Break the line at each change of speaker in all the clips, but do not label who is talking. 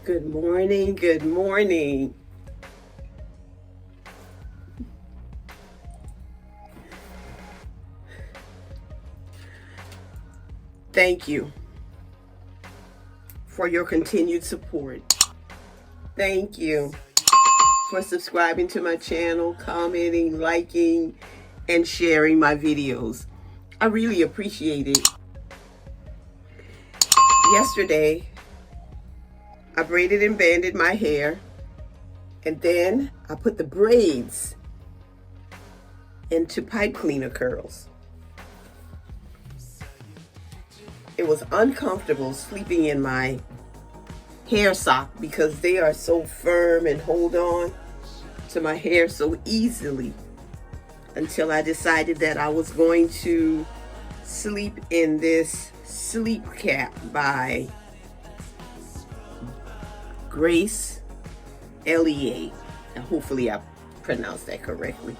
Good morning, good morning. Thank you for your continued support. Thank you for subscribing to my channel, commenting, liking, and sharing my videos. I really appreciate it. Yesterday, I braided and banded my hair, and then I put the braids into pipe cleaner curls. It was uncomfortable sleeping in my hair sock because they are so firm and hold on to my hair so easily, until I decided that I was going to sleep in this sleep cap by Grace Aloe. And hopefully I pronounced that correctly.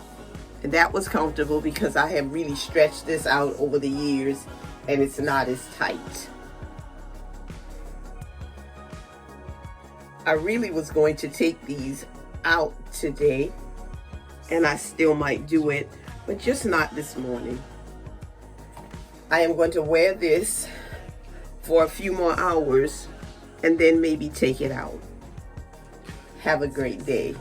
And that was comfortable because I have really stretched this out over the years and it's not as tight. I really was going to take these out today, and I still might do it, but just not this morning. I am going to wear this for a few more hours and then maybe take it out. Have a great day.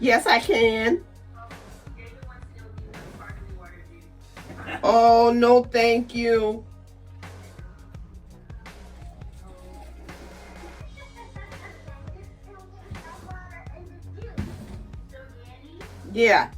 Yes, I can. Oh, no, thank you. Yeah.